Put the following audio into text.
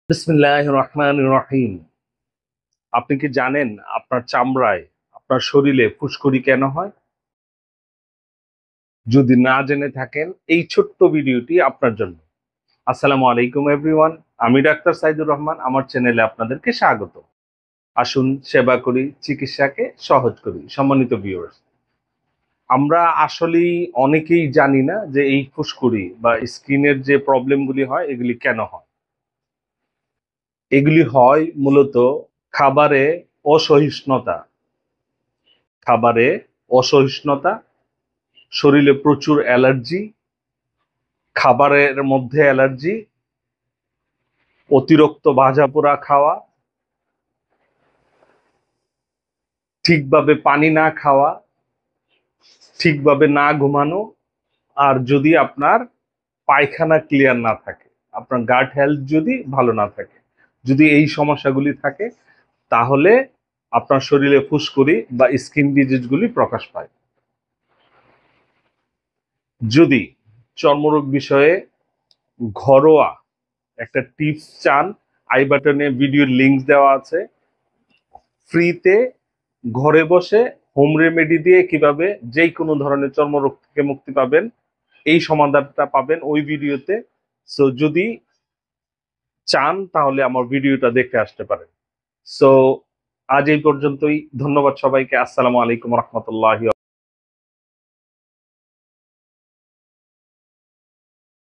বিসমিল্লাহির রহমানির রহিম। আপনি কি জানেন আপনার চামড়ায়, আপনার শরীরে ফুসকুড়ি কেন হয়? যদি না জেনে থাকেন, এই ছোট্ট ভিডিওটি আপনার জন্য। আসসালামু আলাইকুম এভরিওয়ান। আমি ডাক্তার সাইদুর রহমান। আমার চ্যানেলে আপনাদেরকে স্বাগত। আসুন সেবা করি, চিকিৎসাকে সহজ করি। সম্মানিত ভিউয়ার্স, আমরা আসলেই অনেকেই জানি না যে এই ফুসকুড়ি বা স্কিনের যে প্রবলেমগুলি হয় এগুলি কেন হয়। এগুলি হয় মূলত খাবারে অসহিষ্ণুতা, খাবারে অসহিষ্ণুতা, শরীরে প্রচুর অ্যালার্জি, খাবারের মধ্যে অ্যালার্জি, অতিরিক্ত ভাজাপোড়া খাওয়া, ঠিকভাবে পানি না খাওয়া, ঠিকভাবে না ঘুমানো, আর যদি আপনার পায়খানা ক্লিয়ার না থাকে, আপনার গাট হেলথ যদি ভালো না থাকে, যদি এই সমস্যাগুলি থাকে, তাহলে আপনার শরীরে ফুসকুড়ি বা স্কিন ডিজিজগুলি প্রকাশ পায়। যদি চর্মরোগ বিষয়ে ঘরোয়া একটা টিপস চান, আই বাটনে ভিডিওর লিংক দেওয়া আছে। ফ্রিতে ঘরে বসে হোম রেমেডি দিয়ে কিভাবে যে কোনো ধরনের চর্মরোগ থেকে মুক্তি পাবেন, এই সমাধানটা পাবেন ওই ভিডিওতে। সো যদি চান তাহলে আমার ভিডিওটা দেখে আসতে পারেন। সো আজ এই পর্যন্তই। ধন্যবাদ সবাইকে। আসসালামু আলাইকুম রহমতুল্লাহ।